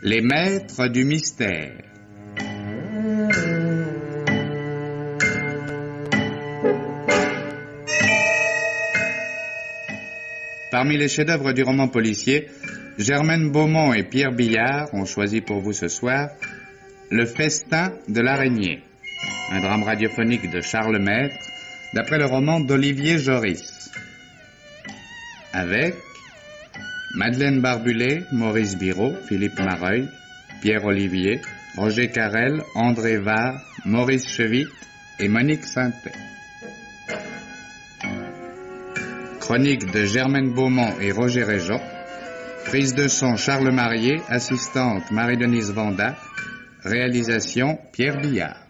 Les maîtres du mystère. Parmi les chefs-d'œuvre du roman policier, Germaine Beaumont et Pierre Billard ont choisi pour vous ce soir Le festin de l'araignée, un drame radiophonique de Charles Maître, d'après le roman d'Olivier Joris. Avec Madeleine Barbulé, Maurice Biraud, Philippe Mareuil, Pierre Olivier, Roger Carrel, André Var, Maurice Chevitte et Monique Saintet. Chronique de Germaine Beaumont et Roger Réjean. Prise de son Charles Marié, assistante Marie-Denise Vanda. Réalisation Pierre Billard.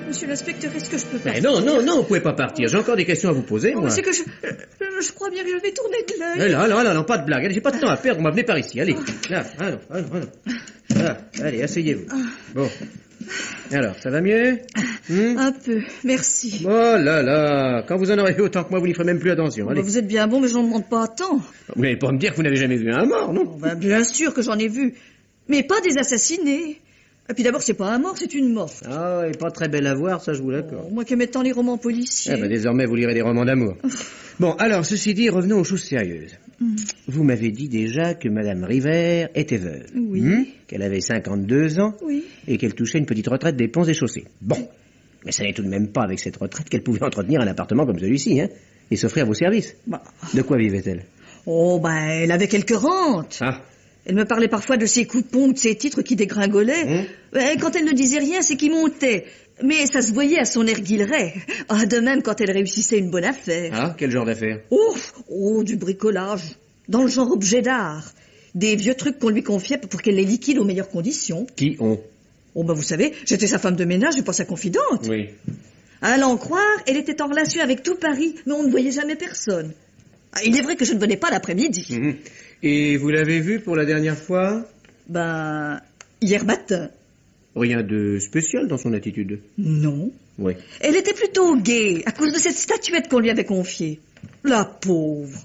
Monsieur l'inspecteur, est-ce que je peux Mais partir? non, vous pouvez pas partir. J'ai encore des questions à vous poser, moi. C'est que je crois bien que je vais tourner de l'œil. Non, pas de blague. Allez, j'ai pas de temps à perdre. On venez par ici. Allez. Là, allons. Là, allez, asseyez-vous. Bon. Alors, ça va mieux? Un peu, merci. Oh là, quand vous en aurez vu autant que moi, vous n'y ferez même plus attention. Allez. Vous êtes bien bon, mais je n'en demande pas tant. Vous n'allez pas me dire que vous n'avez jamais vu un mort, non? Bien sûr que j'en ai vu, mais pas des assassinés. Et puis d'abord, c'est pas un mort, c'est une morte. Ah ouais, pas très belle à voir, ça je vous l'accorde. Moi qui aimais tant les romans policiers. Désormais, vous lirez des romans d'amour. Bon, alors, ceci dit, revenons aux choses sérieuses. Vous m'avez dit déjà que Madame River était veuve. Oui. Qu'elle avait 52 ans. Oui. Et qu'elle touchait une petite retraite des ponts et chaussées. Bon. Mais ça n'est tout de même pas avec cette retraite qu'elle pouvait entretenir un appartement comme celui-ci, et s'offrir vos services. De quoi vivait-elle? Elle avait quelques rentes. Ah. Elle me parlait parfois de ses coupons ou de ses titres qui dégringolaient. Quand elle ne disait rien, c'est qu'ils montaient. Mais ça se voyait à son air guilleret. De même quand elle réussissait une bonne affaire. Ah, quel genre d'affaire? Du bricolage. Dans le genre objet d'art. Des vieux trucs qu'on lui confiait pour qu'elle les liquide aux meilleures conditions. Qui ont? Vous savez, j'étais sa femme de ménage et pas sa confidente. Oui. À l'en croire, elle était en relation avec tout Paris, mais on ne voyait jamais personne. Il est vrai que je ne venais pas l'après-midi. Et vous l'avez vue pour la dernière fois? Hier matin. Rien de spécial dans son attitude? Non. Oui. Elle était plutôt gaie, à cause de cette statuette qu'on lui avait confiée. La pauvre.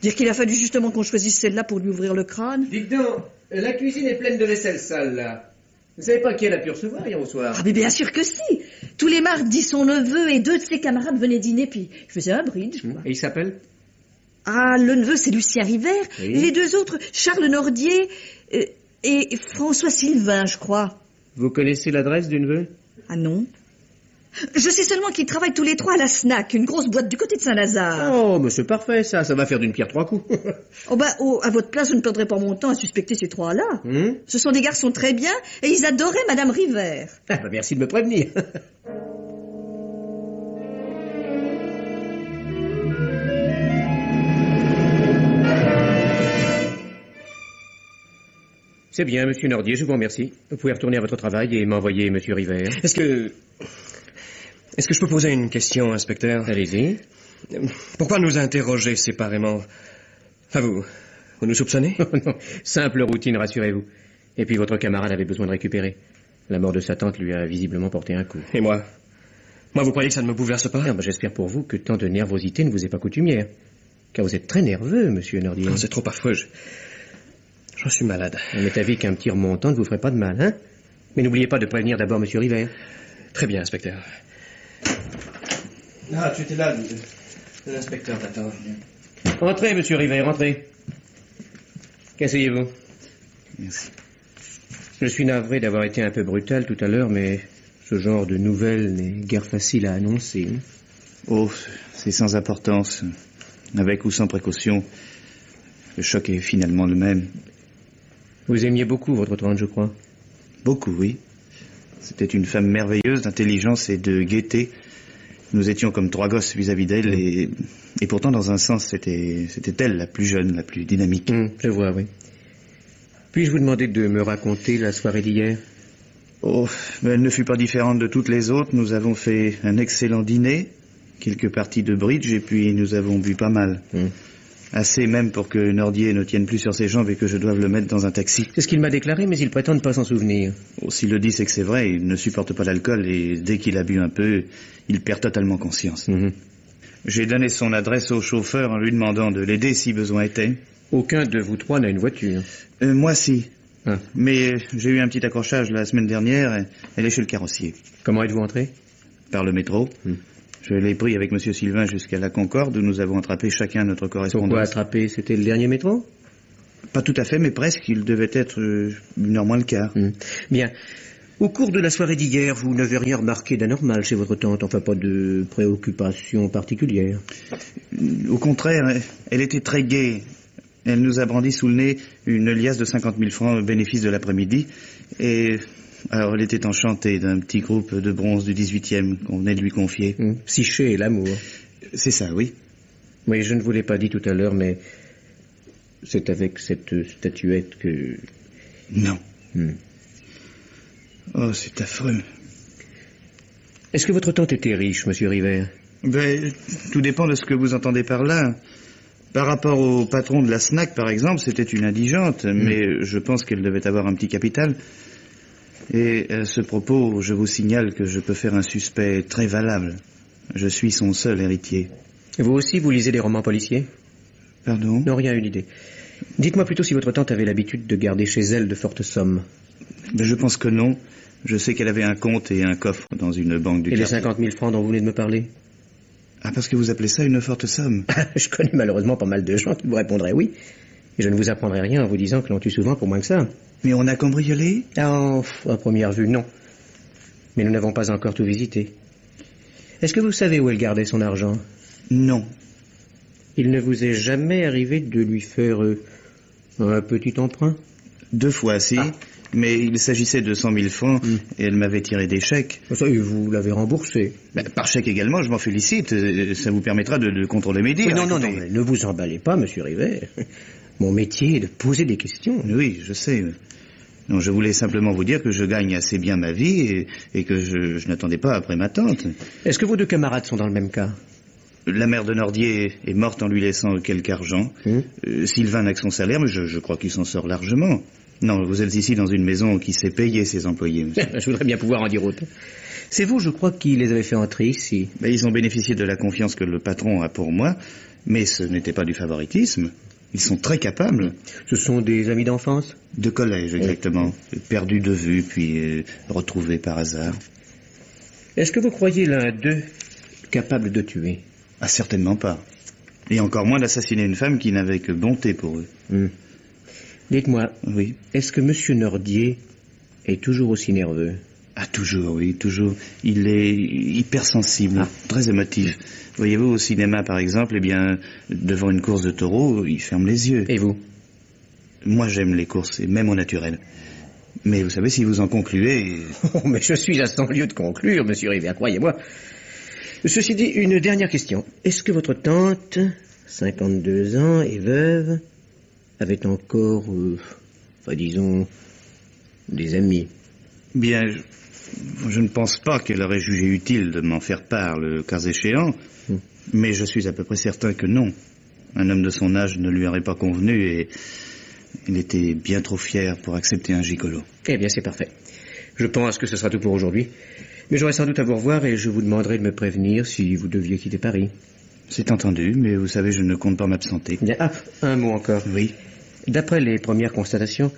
Dire qu'il a fallu justement qu'on choisisse celle-là pour lui ouvrir le crâne. Dites donc, la cuisine est pleine de vaisselle sale, là. Vous savez pas qui elle a pu recevoir hier au soir? Mais bien sûr que si. Tous les mardis, son neveu et 2 de ses camarades venaient dîner, puis je faisais un bridge, quoi. Et il s'appelle? Le neveu, c'est Lucien River. Oui. Les 2 autres, Charles Nordier et François Sylvain, je crois. Vous connaissez l'adresse du neveu? Non. Je sais seulement qu'ils travaillent tous les 3 à la Snack, une grosse boîte du côté de Saint-Lazare. Mais c'est parfait, ça va faire d'une pierre 3 coups. À votre place, je ne perdrai pas mon temps à suspecter ces 3-là. Ce sont des garçons très bien, et ils adoraient Madame River. Merci de me prévenir. C'est bien, monsieur Nordier, je vous remercie. Vous pouvez retourner à votre travail et m'envoyer monsieur River. Est-ce que je peux poser une question, inspecteur? Allez-y. Pourquoi nous interroger séparément? Vous nous soupçonnez? Non, simple routine, rassurez-vous. Et puis votre camarade avait besoin de récupérer. La mort de sa tante lui a visiblement porté un coup. Et moi, vous croyez que ça ne me bouleverse pas? J'espère pour vous que tant de nervosité ne vous est pas coutumière. Car vous êtes très nerveux, monsieur Nordier. C'est trop affreux, J'en suis malade. On m'est avis qu'un petit remontant ne vous ferait pas de mal, Mais n'oubliez pas de prévenir d'abord monsieur River. Très bien, inspecteur. Tu étais là, l'inspecteur t'attend. Entrez, monsieur River, entrez. Qu'asseyez-vous. Merci. Je suis navré d'avoir été un peu brutal tout à l'heure, mais ce genre de nouvelles n'est guère facile à annoncer. C'est sans importance. Avec ou sans précaution, le choc est finalement le même. Vous aimiez beaucoup votre tante, je crois. Beaucoup, oui. C'était une femme merveilleuse d'intelligence et de gaieté. Nous étions comme 3 gosses vis-à-vis d'elle et Et pourtant, dans un sens, c'était elle la plus jeune, la plus dynamique. Je vois, oui. Puis-je vous demander de me raconter la soirée d'hier? Oh, mais elle ne fut pas différente de toutes les autres. Nous avons fait un excellent dîner, quelques parties de bridge, et puis nous avons bu pas mal. Assez même pour que Nordier ne tienne plus sur ses jambes et que je doive le mettre dans un taxi. C'est ce qu'il m'a déclaré, mais il prétend ne pas s'en souvenir. Oh, s'il le dit, c'est que c'est vrai. Il ne supporte pas l'alcool et dès qu'il a bu un peu, il perd totalement conscience. J'ai donné son adresse au chauffeur en lui demandant de l'aider si besoin était. Aucun de vous trois n'a une voiture. Moi, si. Ah. Mais j'ai eu un petit accrochage la semaine dernière. Elle est chez le carrossier. Comment êtes-vous entré? Par le métro. Je l'ai pris avec Monsieur Sylvain jusqu'à la Concorde, où nous avons attrapé chacun notre correspondance. Pourquoi attraper? C'était le dernier métro? Pas tout à fait, mais presque. Il devait être 1h moins le quart. Bien. Au cours de la soirée d'hier, vous n'avez rien remarqué d'anormal chez votre tante, enfin pas de préoccupation particulière? Au contraire, elle était très gaie. Elle nous a brandi sous le nez une liasse de 50 000 francs au bénéfice de l'après-midi. Et alors elle était enchantée d'un petit groupe de bronze du 18e qu'on venait de lui confier. Psyché et l'amour. C'est ça, oui. Oui, je ne vous l'ai pas dit tout à l'heure, mais c'est avec cette statuette que... Non. Oh, c'est affreux. Est-ce que votre tante était riche, monsieur River? Ben, tout dépend de ce que vous entendez par là. Par rapport au patron de la SNAC, par exemple, c'était une indigente, mais je pense qu'elle devait avoir un petit capital. Et à ce propos, je vous signale que je peux faire un suspect très valable. Je suis son seul héritier. Vous aussi, vous lisez des romans policiers? Pardon? Non, rien, une idée. Dites-moi plutôt si votre tante avait l'habitude de garder chez elle de fortes sommes. Ben, je pense que non. Je sais qu'elle avait un compte et un coffre dans une banque du quartier. Et les 50 000 francs dont vous venez de me parler? Ah, parce que vous appelez ça une forte somme? Je connais malheureusement pas mal de gens qui vous répondraient oui. Et je ne vous apprendrai rien en vous disant que l'on tue souvent pour moins que ça. Mais on a cambriolé? Ah, à première vue, non. Mais nous n'avons pas encore tout visité. Est-ce que vous savez où elle gardait son argent? Non. Il ne vous est jamais arrivé de lui faire un petit emprunt? 2 fois, si. Mais il s'agissait de 100 000 francs et elle m'avait tiré des chèques. Ça, et vous l'avez remboursé? Par chèque également, je m'en félicite. Ça vous permettra de contrôler mes dires. Non, mais ne vous emballez pas, monsieur Rivet. Mon métier est de poser des questions. Oui, je sais. Non, je voulais simplement vous dire que je gagne assez bien ma vie et que je n'attendais pas après ma tante. Est-ce que vos 2 camarades sont dans le même cas? La mère de Nordier est morte en lui laissant quelque argent. Sylvain n'a que son salaire, mais je crois qu'il s'en sort largement. Non, vous êtes ici dans une maison qui sait payer ses employés, monsieur. Je voudrais bien pouvoir en dire autant. C'est vous, je crois, qui les avez fait entrer ici. Ils ont bénéficié de la confiance que le patron a pour moi, mais ce n'était pas du favoritisme. Ils sont très capables. Ce sont des amis d'enfance? De collège, exactement. Perdus de vue, puis retrouvés par hasard. Est-ce que vous croyez l'un d'eux capable de tuer? Ah, certainement pas. Et encore moins d'assassiner une femme qui n'avait que bonté pour eux. Dites-moi, oui. Est-ce que Monsieur Nordier est toujours aussi nerveux? Ah, toujours, oui, toujours. Il est hypersensible, très émotif. Voyez-vous, au cinéma, par exemple, eh bien, devant une course de taureaux, il ferme les yeux. Et vous? Moi, j'aime les courses, et même au naturel. Mais vous savez, si vous en concluez... Oh, mais je suis à 100 lieues de conclure, monsieur River, croyez-moi. Ceci dit, une dernière question. Est-ce que votre tante, 52 ans et veuve, avait encore, disons, des amis? Bien, je ne pense pas qu'elle aurait jugé utile de m'en faire part, le cas échéant, mais je suis à peu près certain que non. Un homme de son âge ne lui aurait pas convenu et il était bien trop fier pour accepter un gigolo. Eh bien, c'est parfait. Je pense que ce sera tout pour aujourd'hui. Mais j'aurai sans doute à vous revoir et je vous demanderai de me prévenir si vous deviez quitter Paris. C'est entendu, mais vous savez, je ne compte pas m'absenter. Ah, un mot encore. Oui. D'après les premières constatations,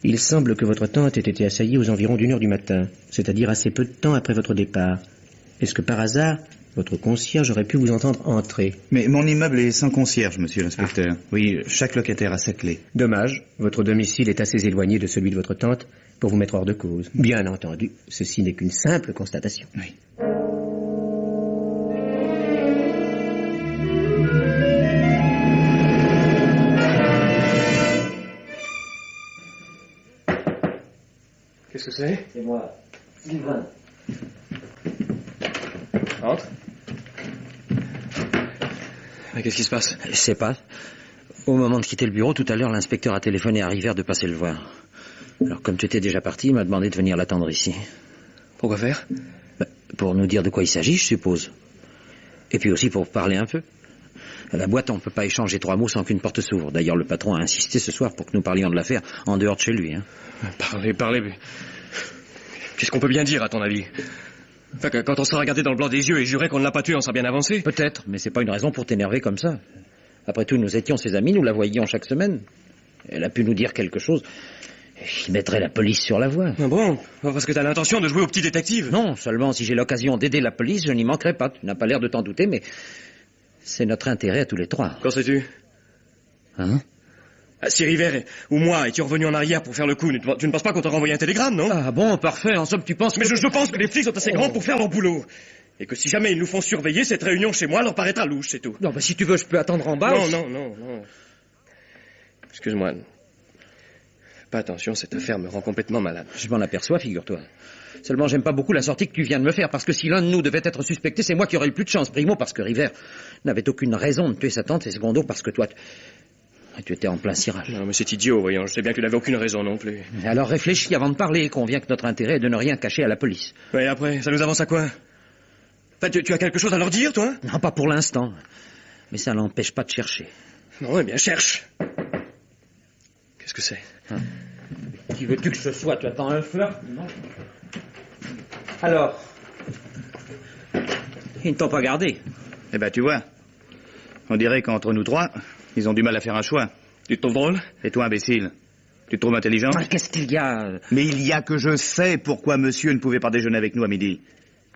il semble que votre tante ait été assaillie aux environs d'1h du matin, c'est-à-dire assez peu de temps après votre départ. Est-ce que par hasard, votre concierge aurait pu vous entendre entrer? Mais mon immeuble est sans concierge, monsieur l'inspecteur. Oui, chaque locataire a sa clé. Dommage, votre domicile est assez éloigné de celui de votre tante pour vous mettre hors de cause. Bien entendu, ceci n'est qu'une simple constatation. Oui. Qu'est-ce que c'est? C'est moi, Sylvain. Entre. Mais qu'est-ce qui se passe? Je sais pas. Au moment de quitter le bureau, tout à l'heure, l'inspecteur a téléphoné à River de passer le voir. Alors, comme tu étais déjà parti, il m'a demandé de venir l'attendre ici. Pourquoi faire? Pour nous dire de quoi il s'agit, je suppose. Et puis aussi pour parler un peu. À la boîte, on ne peut pas échanger 3 mots sans qu'une porte s'ouvre. D'ailleurs, le patron a insisté ce soir pour que nous parlions de l'affaire en dehors de chez lui. Hein. Parler, mais... Qu'est-ce qu'on peut bien dire, à ton avis? Enfin, quand on sera regardé dans le blanc des yeux et juré qu'on ne l'a pas tué, on sera bien avancé? Peut-être, mais c'est pas une raison pour t'énerver comme ça. Après tout, nous étions ses amis, nous la voyions chaque semaine. Elle a pu nous dire quelque chose. Il mettrait la police sur la voie. Ah bon? Parce que t'as l'intention de jouer au petit détective? Non, seulement si j'ai l'occasion d'aider la police, je n'y manquerai pas. Tu n'as pas l'air de t'en douter, mais c'est notre intérêt à tous les 3. Qu'en sais-tu? Hein? Si River ou moi étions revenus en arrière pour faire le coup, tu ne penses pas qu'on t'aurait envoyé un télégramme, non? Ah bon, parfait. En somme, tu penses... Mais je pense que les flics sont assez grands pour faire leur boulot. Et que si jamais ils nous font surveiller, cette réunion chez moi leur paraîtra louche, c'est tout. Non, bah si tu veux, je peux attendre en bas. Non. Excuse-moi. Pas attention, cette affaire me rend complètement malade. Je m'en aperçois, figure-toi. Seulement, j'aime pas beaucoup la sortie que tu viens de me faire, parce que si l'un de nous devait être suspecté, c'est moi qui aurais le plus de chance. Primo, parce que River n'avait aucune raison de tuer sa tante, et secondo, parce que toi, tu étais en plein cirage. Non, mais c'est idiot, voyons. Je sais bien que tu n'avais aucune raison non plus. Alors réfléchis avant de parler, et conviens que notre intérêt est de ne rien cacher à la police. Et après, ça nous avance à quoi? Enfin, tu as quelque chose à leur dire, toi? Non, pas pour l'instant. Mais ça n'empêche pas de chercher. Non, eh bien, cherche. Qu'est-ce que c'est? Qui veux-tu que ce soit? Tu attends un flirt? Non. Alors? Ils ne t'ont pas gardé. Eh ben, tu vois, on dirait qu'entre nous 3, ils ont du mal à faire un choix. Tu te trouves drôle? Et toi, imbécile, tu te trouves intelligent? Ah, qu'est-ce qu'il y a? Mais il y a que je sais pourquoi monsieur ne pouvait pas déjeuner avec nous à midi.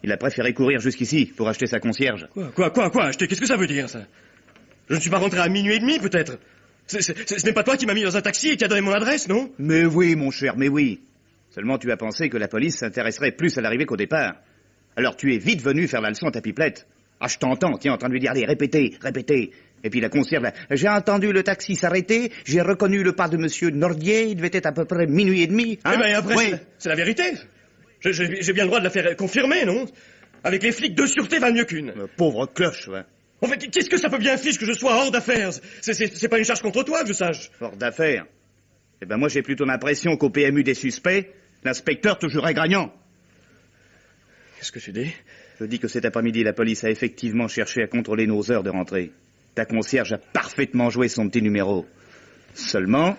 Il a préféré courir jusqu'ici pour acheter sa concierge. Quoi acheter? Qu'est-ce que ça veut dire, ça? Je ne suis pas rentré à minuit et demi, peut-être? Ce n'est pas toi qui m'as mis dans un taxi et qui a donné mon adresse, non? Mais oui, mon cher, mais oui. Seulement tu as pensé que la police s'intéresserait plus à l'arrivée qu'au départ. Alors tu es vite venu faire la leçon à ta pipelette. Ah, je t'entends, tiens, en train de lui dire, allez, répétez. Et puis la concierge, là, j'ai entendu le taxi s'arrêter, j'ai reconnu le pas de monsieur Nordier, il devait être à peu près minuit et demi. Hein? Eh ben après, oui. c'est la vérité. J'ai bien le droit de la faire confirmer, non? Avec les flics, 2 sûretés valent mieux qu'une. Pauvre cloche, ouais. En fait, qu'est-ce que ça peut bien fiche que je sois hors d'affaires? C'est pas une charge contre toi, que je sache. Hors d'affaires? Eh ben moi j'ai plutôt l'impression qu'au PMU des suspects, l'inspecteur te jurerait gagnant. Qu'est-ce que tu dis? Je dis que cet après-midi, la police a effectivement cherché à contrôler nos heures de rentrée. Ta concierge a parfaitement joué son petit numéro. Seulement,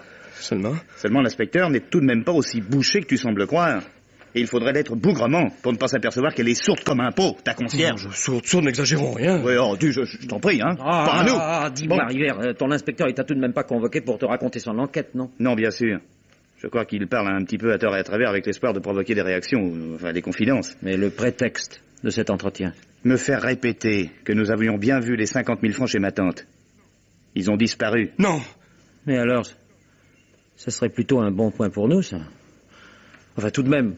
l'inspecteur n'est tout de même pas aussi bouché que tu sembles croire. Et il faudrait l'être bougrement pour ne pas s'apercevoir qu'elle est sourde comme un pot, ta concierge. Sourde, n'exagérons rien. Oui, je t'en prie, hein. Pas à nous. Dis-moi, River, ton inspecteur, il t'a tout de même pas convoqué pour te raconter son enquête, non? Non, bien sûr. Je crois qu'il parle un petit peu à tort et à travers avec l'espoir de provoquer des réactions, enfin des confidences. Mais le prétexte de cet entretien? Me faire répéter que nous avions bien vu les 50 000 francs chez ma tante. Ils ont disparu. Non. Mais alors, ça serait plutôt un bon point pour nous, ça. Enfin, tout de même,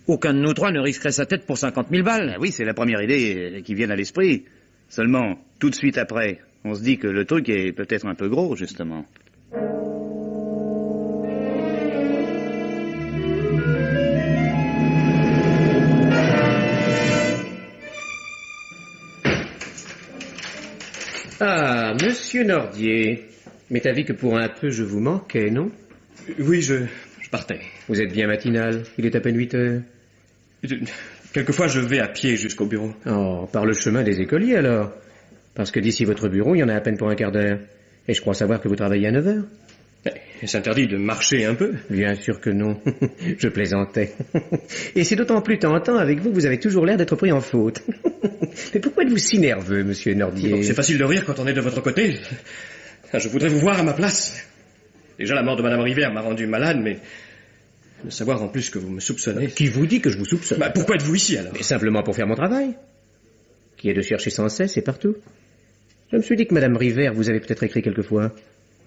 aucun de nous 3 ne risquerait sa tête pour 50 000 balles. Ah oui, c'est la première idée qui vient à l'esprit. Seulement, tout de suite après, on se dit que le truc est peut-être un peu gros, justement. Ah, monsieur Nordier. Mais t'as vu que pour un peu je vous manquais, non? Oui, je partais. Vous êtes bien matinal. Il est à peine 8 heures. Quelquefois, je vais à pied jusqu'au bureau. Oh, par le chemin des écoliers, alors. Parce que d'ici votre bureau, il y en a à peine pour un quart d'heure. Et je crois savoir que vous travaillez à 9 heures. C'est interdit de marcher un peu? Bien sûr que non. Je plaisantais. Et c'est d'autant plus tentant avec vous que vous avez toujours l'air d'être pris en faute. Mais pourquoi êtes-vous si nerveux, monsieur Nordier? C'est facile de rire quand on est de votre côté. Je voudrais vous voir à ma place. Déjà, la mort de Madame River m'a rendu malade, mais de savoir en plus que vous me soupçonnez... Qui vous dit que je vous soupçonne? Pourquoi êtes-vous ici, alors? Mais simplement pour faire mon travail. Qui est de chercher sans cesse et partout. Je me suis dit que Madame River vous avait peut-être écrit quelquefois,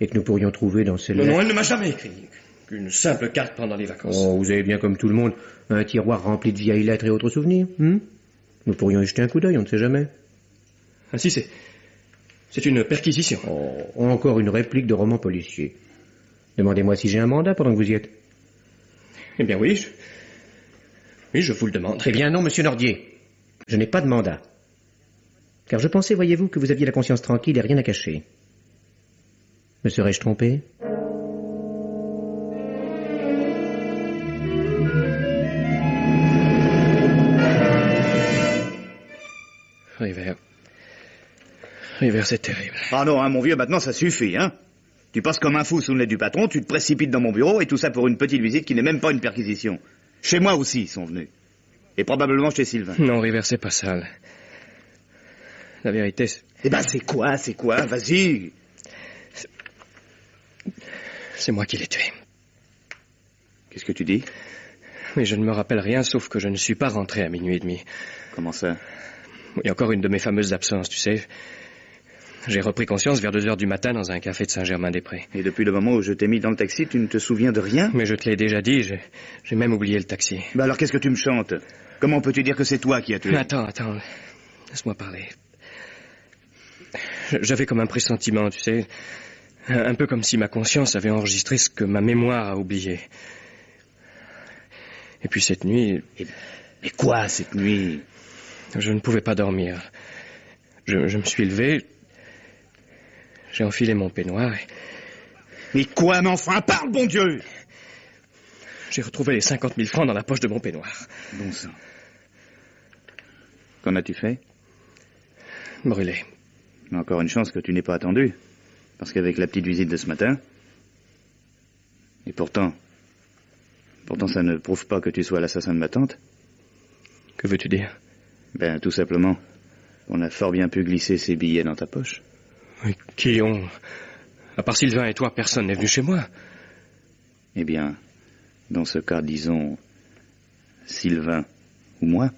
et que nous pourrions trouver dans celle-là... Non, elle ne m'a jamais écrit. Qu'une simple carte pendant les vacances. Oh, vous avez bien, comme tout le monde, un tiroir rempli de vieilles lettres et autres souvenirs. Nous pourrions y jeter un coup d'œil, on ne sait jamais. Ah si, c'est une perquisition. Oh, encore une réplique de roman policier. Demandez-moi si j'ai un mandat pendant que vous y êtes. Eh bien oui, je vous le demande. Eh bien non, monsieur Nordier. Je n'ai pas de mandat. Car je pensais, voyez-vous, que vous aviez la conscience tranquille et rien à cacher. Me serais-je trompé? River, c'est terrible. Ah non, hein, mon vieux, maintenant ça suffit, hein. Tu passes comme un fou sous le nez du patron, tu te précipites dans mon bureau, et tout ça pour une petite visite qui n'est même pas une perquisition. Chez moi aussi, ils sont venus. Et probablement chez Sylvain. Non, River, c'est pas ça. La vérité, c'est... Eh ben, c'est quoi? Vas-y. C'est moi qui l'ai tué. Qu'est-ce que tu dis? Mais je ne me rappelle rien, sauf que je ne suis pas rentré à 00h30. Comment ça? Oui, encore une de mes fameuses absences, tu sais. J'ai repris conscience vers 2h du matin dans un café de Saint-Germain-des-Prés. Et depuis le moment où je t'ai mis dans le taxi, tu ne te souviens de rien? Mais je te l'ai déjà dit, j'ai même oublié le taxi. Bah alors qu'est-ce que tu me chantes? Comment peux-tu dire que c'est toi qui as tué? Attends, laisse-moi parler. J'avais comme un pressentiment, tu sais, un peu comme si ma conscience avait enregistré ce que ma mémoire a oublié. Et puis cette nuit... Mais quoi, cette nuit? Je ne pouvais pas dormir. Je me suis levé, j'ai enfilé mon peignoir et... Mais quoi, mais enfin, parle, bon Dieu! J'ai retrouvé les 50 000 francs dans la poche de mon peignoir. Bon sang. Qu'en as-tu fait? Brûlé. Encore une chance que tu n'aies pas attendu. Parce qu'avec la petite visite de ce matin... Et pourtant... Pourtant, ça ne prouve pas que tu sois l'assassin de ma tante. Que veux-tu dire? Ben, tout simplement, on a fort bien pu glisser ces billets dans ta poche. Oui, qui ont... À part Sylvain et toi, personne n'est venu chez moi. Eh bien, dans ce cas, disons... Sylvain ou moi.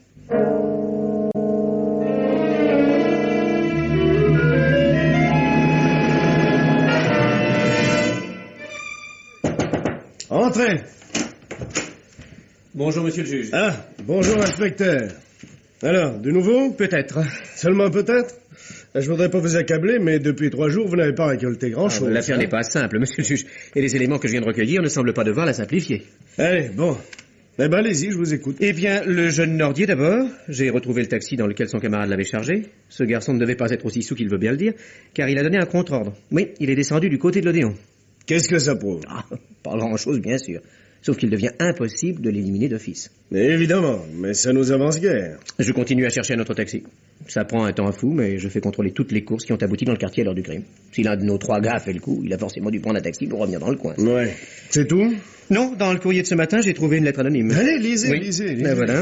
Entrez. Bonjour, monsieur le juge. Ah, bonjour, inspecteur. Alors, de nouveau? Peut-être. Seulement peut-être? Je voudrais pas vous accabler, mais depuis 3 jours, vous n'avez pas récolté grand-chose. L'affaire n'est pas simple, monsieur le juge. Et les éléments que je viens de recueillir ne semblent pas devoir la simplifier. Allez, bon. Eh ben, allez-y, je vous écoute. Eh bien, le jeune Nordier d'abord. J'ai retrouvé le taxi dans lequel son camarade l'avait chargé. Ce garçon ne devait pas être aussi sous qu'il veut bien le dire, car il a donné un contre-ordre. Oui, il est descendu du côté de l'Odéon. Qu'est-ce que ça prouve? Pas grand-chose, bien sûr. Sauf qu'il devient impossible de l'éliminer d'office. Évidemment, mais ça nous avance guère. Je continue à chercher un autre taxi. Ça prend un temps fou, mais je fais contrôler toutes les courses qui ont abouti dans le quartier à l'heure du crime. Si l'un de nos 3 gars a fait le coup, il a forcément dû prendre un taxi pour revenir dans le coin. Ouais. C'est tout? Non, dans le courrier de ce matin, j'ai trouvé une lettre anonyme. Allez, lisez, oui. lisez. Ben voilà.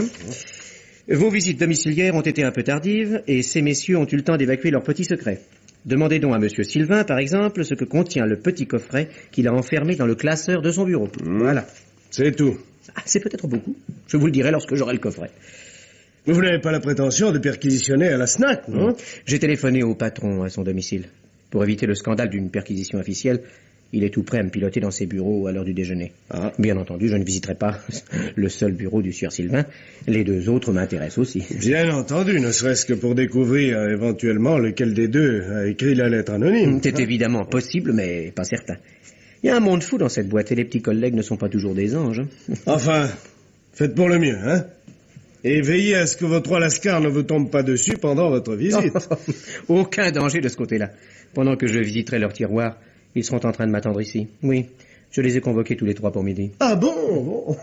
Vos visites domiciliaires ont été un peu tardives, et ces messieurs ont eu le temps d'évacuer leur petit secret. Demandez donc à monsieur Sylvain, par exemple, ce que contient le petit coffret qu'il a enfermé dans le classeur de son bureau. Voilà. C'est tout. C'est peut-être beaucoup. Je vous le dirai lorsque j'aurai le coffret. Vous n'avez pas la prétention de perquisitionner à la SNAC, non? J'ai téléphoné au patron à son domicile. Pour éviter le scandale d'une perquisition officielle, il est tout prêt à me piloter dans ses bureaux à l'heure du déjeuner. Bien entendu, je ne visiterai pas le seul bureau du sieur Sylvain. Les 2 autres m'intéressent aussi. Bien entendu, ne serait-ce que pour découvrir éventuellement lequel des 2 a écrit la lettre anonyme. C'est évidemment possible, mais pas certain. Il y a un monde fou dans cette boîte et les petits collègues ne sont pas toujours des anges. Enfin, faites pour le mieux, hein? Et veillez à ce que vos 3 lascars ne vous tombent pas dessus pendant votre visite. Aucun danger de ce côté-là. Pendant que je visiterai leur tiroir, ils seront en train de m'attendre ici. Oui, je les ai convoqués tous les 3 pour midi. Ah bon?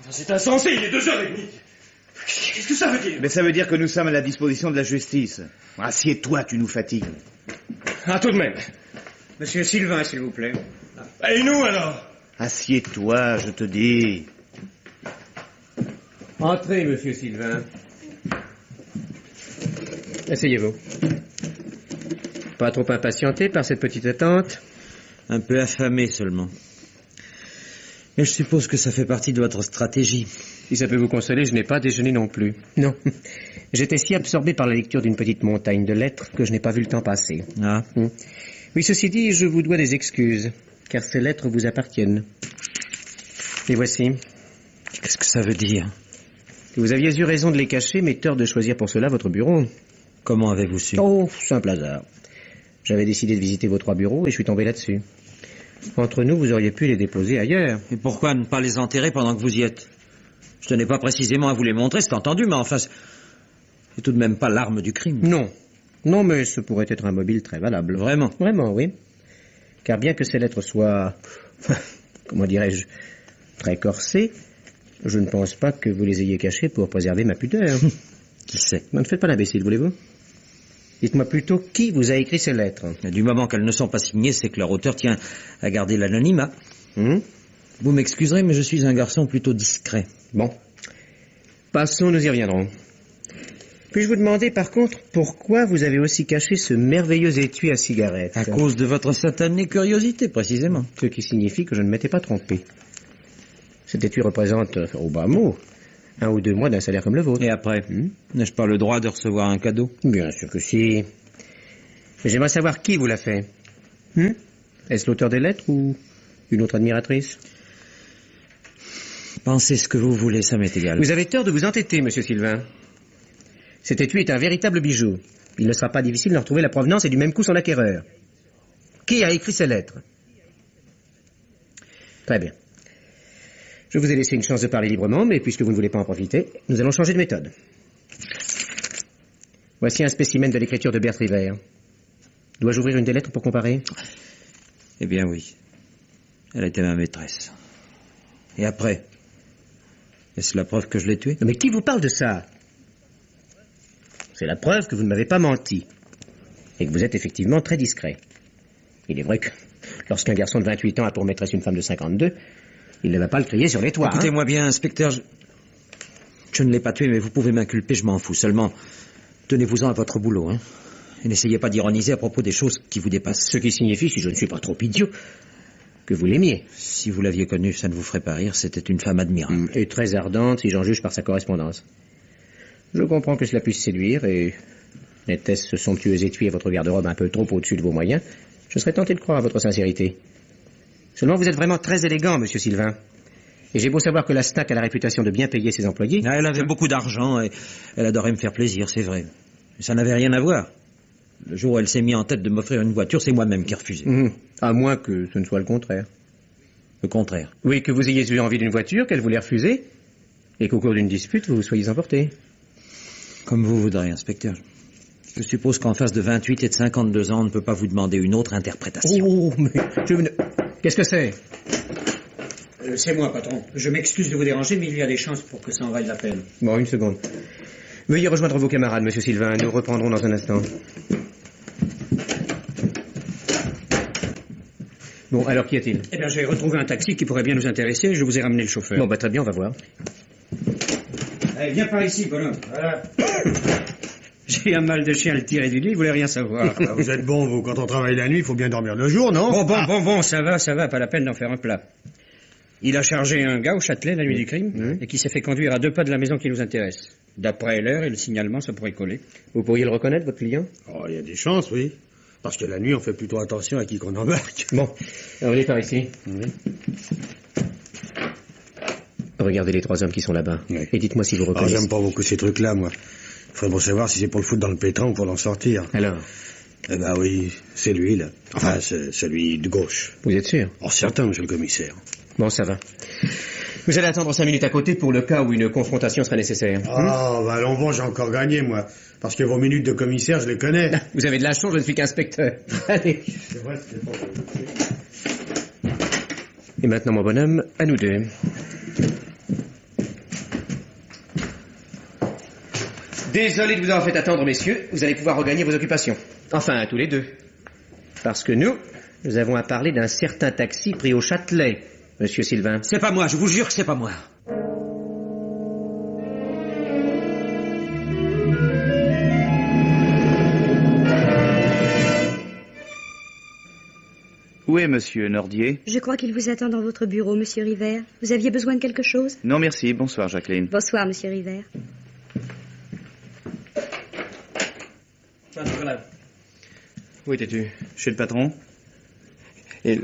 C'est insensé, il est 2h30. Qu'est-ce que ça veut dire? Mais ça veut dire que nous sommes à la disposition de la justice. Assieds-toi, tu nous fatigues. Ah, tout de même. Monsieur Sylvain, s'il vous plaît. Et nous, alors? Assieds-toi, je te dis. Entrez, monsieur Sylvain. Asseyez-vous. Pas trop impatienté par cette petite attente? Un peu affamé seulement. Mais je suppose que ça fait partie de votre stratégie. Si ça peut vous consoler, je n'ai pas déjeuné non plus. Non. J'étais si absorbé par la lecture d'une petite montagne de lettres que je n'ai pas vu le temps passer. Ah. Oui, ceci dit, je vous dois des excuses, car ces lettres vous appartiennent. Les voici. Qu'est-ce que ça veut dire? Vous aviez eu raison de les cacher, mais tort de choisir pour cela votre bureau. Comment avez-vous su? Oh, simple hasard. J'avais décidé de visiter vos 3 bureaux et je suis tombé là-dessus. Entre nous, vous auriez pu les déposer ailleurs. Et pourquoi ne pas les enterrer pendant que vous y êtes? Je tenais pas précisément à vous les montrer, c'est entendu, mais enfin, c'est tout de même pas l'arme du crime. Non. Non, mais ce pourrait être un mobile très valable. Vraiment? Vraiment, oui. Car bien que ces lettres soient, comment dirais-je, très corsées, je ne pense pas que vous les ayez cachées pour préserver ma pudeur. Qui sait? Ne faites pas l'imbécile, voulez-vous? Dites-moi plutôt qui vous a écrit ces lettres. Et du moment qu'elles ne sont pas signées, c'est que leur auteur tient à garder l'anonymat. Vous m'excuserez, mais je suis un garçon plutôt discret. Bon. Passons, nous y reviendrons. Puis-je vous demander, par contre, pourquoi vous avez aussi caché ce merveilleux étui à cigarettes? À cause de votre satanée curiosité, précisément. Ce qui signifie que je ne m'étais pas trompé. Cet étui représente, au bas mot, 1 ou 2 mois d'un salaire comme le vôtre. Et après, n'ai-je pas le droit de recevoir un cadeau? Bien sûr que si. Mais j'aimerais savoir qui vous l'a fait. Est-ce l'auteur des lettres ou une autre admiratrice? Pensez ce que vous voulez, ça m'est égal. Vous avez tort de vous entêter, monsieur Sylvain. Cet étui est un véritable bijou. Il ne sera pas difficile d'en retrouver la provenance et du même coup son acquéreur. Qui a écrit ces lettres? Très bien. Je vous ai laissé une chance de parler librement, mais puisque vous ne voulez pas en profiter, nous allons changer de méthode. Voici un spécimen de l'écriture de Berthe River. Dois-je ouvrir une des lettres pour comparer? Eh bien oui. Elle était ma maîtresse. Et après? Est-ce la preuve que je l'ai tuée? Mais qui vous parle de ça? C'est la preuve que vous ne m'avez pas menti. Et que vous êtes effectivement très discret. Il est vrai que lorsqu'un garçon de 28 ans a pour maîtresse une femme de 52, il ne va pas le crier sur les toits. Écoutez-moi bien, inspecteur, je ne l'ai pas tué, mais vous pouvez m'inculper, je m'en fous. Seulement, tenez-vous-en à votre boulot, hein. Et n'essayez pas d'ironiser à propos des choses qui vous dépassent. Ce qui signifie, si je ne suis pas trop idiot, que vous l'aimiez. Si vous l'aviez connue, ça ne vous ferait pas rire, c'était une femme admirable. Et très ardente, si j'en juge par sa correspondance. Je comprends que cela puisse séduire, et n'était-ce ce somptueux étui et votre garde-robe un peu trop au-dessus de vos moyens, je serais tenté de croire à votre sincérité. Seulement, vous êtes vraiment très élégant, monsieur Sylvain. Et j'ai beau savoir que la SNAC a la réputation de bien payer ses employés. Elle avait beaucoup d'argent et elle adorait me faire plaisir, c'est vrai. Mais ça n'avait rien à voir. Le jour où elle s'est mise en tête de m'offrir une voiture, c'est moi-même qui ai refusé. À moins que ce ne soit le contraire. Le contraire? Oui, que vous ayez eu envie d'une voiture, qu'elle voulait refuser, et qu'au cours d'une dispute, vous vous soyez emporté. Comme vous voudrez, inspecteur. Je suppose qu'en face de 28 et de 52 ans, on ne peut pas vous demander une autre interprétation. Oh, mais je ne... Qu'est-ce que c'est? C'est moi, patron. Je m'excuse de vous déranger, mais il y a des chances pour que ça en vaille la peine. Bon, une seconde. Veuillez rejoindre vos camarades, monsieur Sylvain. Nous reprendrons dans un instant. Bon, alors qu'y a-t-il? Eh bien, j'ai retrouvé un taxi qui pourrait bien nous intéresser et je vous ai ramené le chauffeur. Bon, très bien, on va voir. Allez, viens par ici, bonhomme. Voilà. J'ai un mal de chien à le tirer du lit, il voulait rien savoir. Vous êtes bon, vous. Quand on travaille la nuit, il faut bien dormir le jour, non? Bon, ça va, pas la peine d'en faire un plat. Il a chargé un gars au Châtelet la nuit du crime et qui s'est fait conduire à 2 pas de la maison qui nous intéresse. D'après l'heure et le signalement, ça pourrait coller. Vous pourriez le reconnaître, votre client? Oh, il y a des chances, oui. Parce que la nuit, on fait plutôt attention à qui qu'on embarque. Bon, alors venez par ici. Regardez les 3 hommes qui sont là-bas. Oui. Et dites-moi si vous reconnaissez... j'aime pas beaucoup ces trucs-là, moi. Faudrait bon savoir si c'est pour le foutre dans le pétrin ou pour l'en sortir. Alors? Eh ben oui, c'est lui, là. Enfin, c'est celui de gauche. Vous êtes sûr? Oh, certain, monsieur le commissaire. Bon, ça va. Vous allez attendre 5 minutes à côté pour le cas où une confrontation serait nécessaire. Ah, bah allons bon, j'ai encore gagné, moi. Parce que vos minutes de commissaire, je les connais. Vous avez de la chance, je ne suis qu'inspecteur. Allez. C'est vrai, c'est pas... Et maintenant, mon bonhomme, à nous deux. Désolé de vous avoir fait attendre, messieurs. Vous allez pouvoir regagner vos occupations. Enfin, tous les deux. Parce que nous avons à parler d'un certain taxi pris au Châtelet, monsieur Sylvain. C'est pas moi, je vous jure que c'est pas moi. Où est monsieur Nordier? Je crois qu'il vous attend dans votre bureau, monsieur River. Vous aviez besoin de quelque chose? Non, merci. Bonsoir, Jacqueline. Bonsoir, monsieur River. Voilà. Où étais-tu? Chez le patron? Et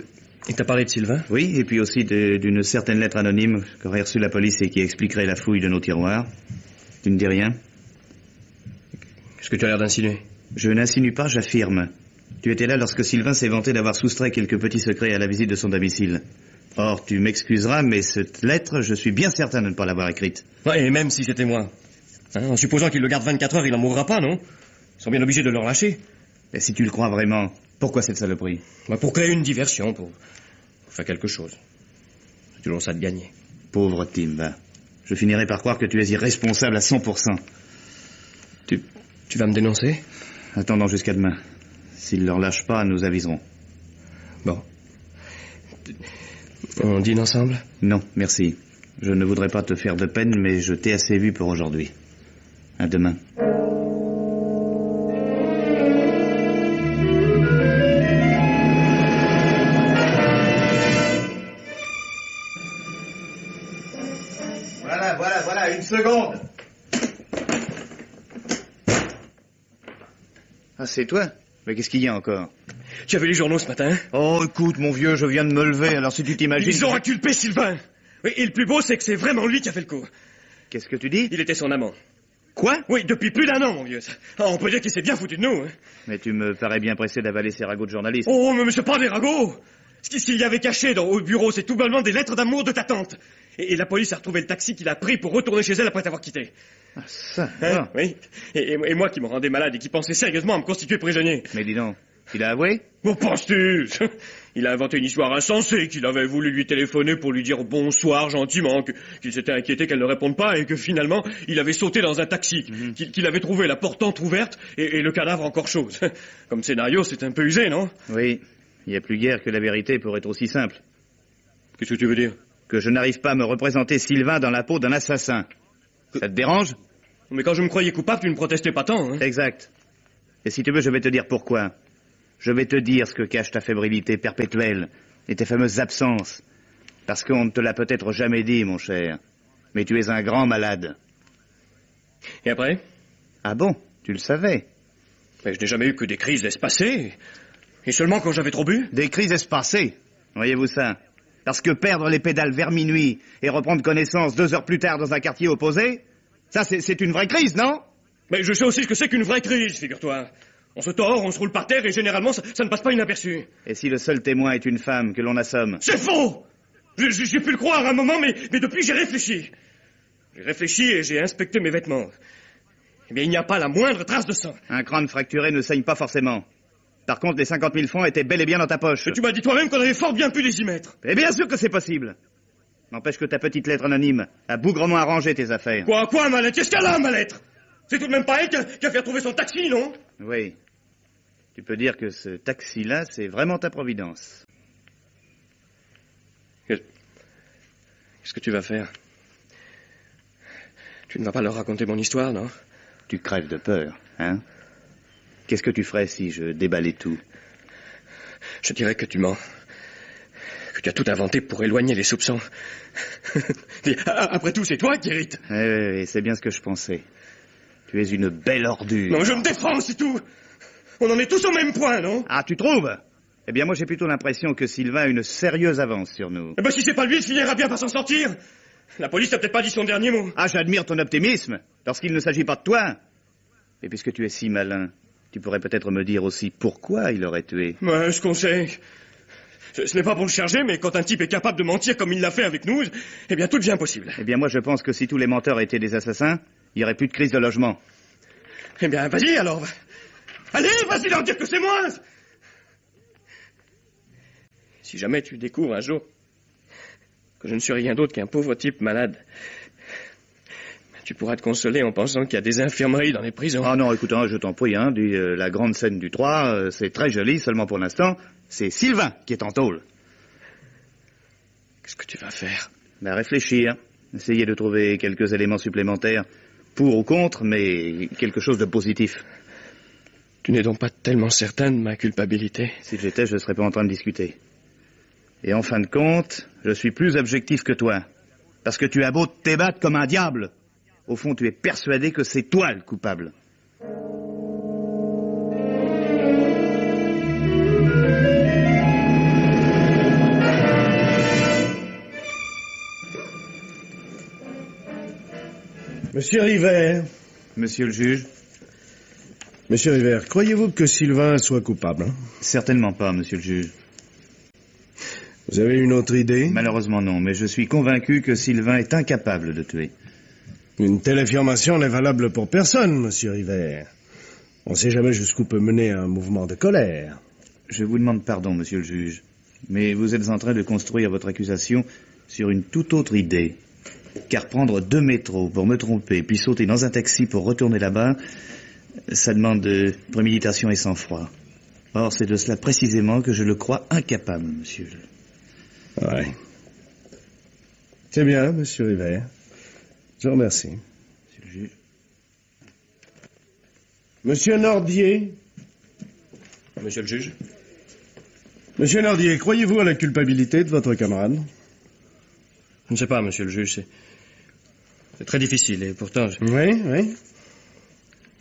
t'as parlé de Sylvain? Oui, et puis aussi d'une certaine lettre anonyme qu'aurait reçue la police et qui expliquerait la fouille de nos tiroirs. Tu ne dis rien? Qu'est-ce que tu as l'air d'insinuer? Je n'insinue pas, j'affirme. Tu étais là lorsque Sylvain s'est vanté d'avoir soustrait quelques petits secrets à la visite de son domicile. Or, tu m'excuseras, mais cette lettre, je suis bien certain de ne pas l'avoir écrite. Ouais, et même si c'était moi. Hein, en supposant qu'il le garde 24 heures, il n'en mourra pas, non? Ils sont bien obligés de le relâcher. Et si tu le crois vraiment, pourquoi cette saloperie? Bah, pour créer une diversion, pour faire quelque chose. C'est toujours ça de gagner. Pauvre Tim, va. Je finirai par croire que tu es irresponsable à 100%. Tu vas me dénoncer? Attendons jusqu'à demain. S'il ne le relâche pas, nous aviserons. Bon. On dîne ensemble? Non, merci. Je ne voudrais pas te faire de peine, mais je t'ai assez vu pour aujourd'hui. À demain. Voilà, une seconde. Ah, c'est toi? Mais qu'est-ce qu'il y a encore? Tu as vu les journaux ce matin? Oh, écoute, mon vieux, je viens de me lever, alors si tu t'imagines... Ils ont inculpé Sylvain. Oui, et le plus beau, c'est que c'est vraiment lui qui a fait le coup. Qu'est-ce que tu dis? Il était son amant. Quoi? Oui, depuis plus d'1 an, mon vieux. Ah, on peut dire qu'il s'est bien foutu de nous. Hein. Mais tu me parais bien pressé d'avaler ces ragots de journaliste. Oh, mais c'est pas des ragots. Ce qu'il y avait caché au bureau, c'est tout bonnement des lettres d'amour de ta tante. Et la police a retrouvé le taxi qu'il a pris pour retourner chez elle après t'avoir quitté. Ah, ça, hein? Oui. Et moi qui me rendais malade et qui pensais sérieusement à me constituer prisonnier. Mais dis donc, il a avoué? Bon, penses-tu? Il a inventé une histoire insensée, qu'il avait voulu lui téléphoner pour lui dire bonsoir gentiment, qu'il s'était inquiété qu'elle ne réponde pas et que finalement, il avait sauté dans un taxi, qu'il avait trouvé la porte entrouverte et le cadavre encore chaud. Comme scénario, c'est un peu usé, non? Oui, il n'y a plus guère que la vérité pour être aussi simple. Qu'est-ce que tu veux dire? Que je n'arrive pas à me représenter Sylvain dans la peau d'un assassin. Ça te dérange? Mais quand je me croyais coupable, tu ne protestais pas tant, hein? Exact. Et si tu veux, je vais te dire pourquoi. Je vais te dire ce que cache ta fébrilité perpétuelle et tes fameuses absences. Parce qu'on ne te l'a peut-être jamais dit, mon cher. Mais tu es un grand malade. Et après? Ah bon? Tu le savais? Mais je n'ai jamais eu que des crises espacées. Et seulement quand j'avais trop bu? Des crises espacées? Voyez-vous ça? Parce que perdre les pédales vers minuit et reprendre connaissance 2 heures plus tard dans un quartier opposé, ça c'est une vraie crise, non? Mais je sais aussi ce que c'est qu'une vraie crise, figure-toi. On se tord, on se roule par terre et généralement ça ne passe pas inaperçu. Et si le seul témoin est une femme que l'on assomme? C'est faux! J'ai pu le croire à un moment, mais depuis j'ai réfléchi. J'ai réfléchi et j'ai inspecté mes vêtements. Eh bien, il n'y a pas la moindre trace de sang. Un crâne fracturé ne saigne pas forcément. Par contre, les 50 000 francs étaient bel et bien dans ta poche. Mais tu m'as dit toi-même qu'on avait fort bien pu les y mettre. Et bien sûr que c'est possible. N'empêche que ta petite lettre anonyme a bougrement arrangé tes affaires. Quoi, ma lettre? Qu'est-ce qu'elle a, ma lettre? C'est tout de même pas elle qui a fait retrouver son taxi, non? Oui. Tu peux dire que ce taxi-là, c'est vraiment ta providence. Qu'est-ce que tu vas faire? Tu ne vas pas leur raconter mon histoire, non? Tu crèves de peur, hein? Qu'est-ce que tu ferais si je déballais tout? Je dirais que tu mens. Que tu as tout inventé pour éloigner les soupçons. Après tout, c'est toi qui hérites. Oui, c'est bien ce que je pensais. Tu es une belle ordure. Non, je me défends, c'est tout. On en est tous au même point, non? Ah, tu trouves? Eh bien, moi, j'ai plutôt l'impression que Sylvain a une sérieuse avance sur nous. Eh ben, si c'est pas lui, il finira bien par s'en sortir. La police n'a peut-être pas dit son dernier mot. Ah, j'admire ton optimisme, lorsqu'il ne s'agit pas de toi. Et puisque tu es si malin, tu pourrais peut-être me dire aussi pourquoi il aurait tué. Ouais, ce qu'on sait. Ce n'est pas pour le charger, mais quand un type est capable de mentir comme il l'a fait avec nous, eh bien, tout devient possible. Eh bien, moi, je pense que si tous les menteurs étaient des assassins, il n'y aurait plus de crise de logement. Eh bien, vas-y, alors. Allez, vas-y leur dire que c'est moi. Si jamais tu découvres un jour que je ne suis rien d'autre qu'un pauvre type malade, tu pourras te consoler en pensant qu'il y a des infirmeries dans les prisons. Ah non, écoute, hein, je t'en prie, hein, la grande scène du 3, c'est très joli, seulement pour l'instant, c'est Sylvain qui est en tôle. Qu'est-ce que tu vas faire? Ben, réfléchir, essayer de trouver quelques éléments supplémentaires, pour ou contre, mais quelque chose de positif. Tu n'es donc pas tellement certain de ma culpabilité? Si j'étais, je ne serais pas en train de discuter. Et en fin de compte, je suis plus objectif que toi. Parce que tu as beau te débattre comme un diable. Au fond, tu es persuadé que c'est toi le coupable. Monsieur River. Monsieur le juge. Monsieur River, croyez-vous que Sylvain soit coupable, hein? Certainement pas, monsieur le juge. Vous avez une autre idée? Malheureusement non, mais je suis convaincu que Sylvain est incapable de tuer. Une telle affirmation n'est valable pour personne, monsieur River. On ne sait jamais jusqu'où peut mener un mouvement de colère. Je vous demande pardon, monsieur le juge, mais vous êtes en train de construire votre accusation sur une toute autre idée. Car prendre 2 métros pour me tromper, puis sauter dans un taxi pour retourner là-bas, ça demande de préméditation et sang-froid. Or, c'est de cela précisément que je le crois incapable, monsieur. Ouais. C'est bien, monsieur River. Je vous remercie. Monsieur le juge. Monsieur Nordier. Monsieur le juge? Monsieur Nordier, croyez-vous à la culpabilité de votre camarade? Je ne sais pas, monsieur le juge. C'est très difficile, et pourtant... Oui.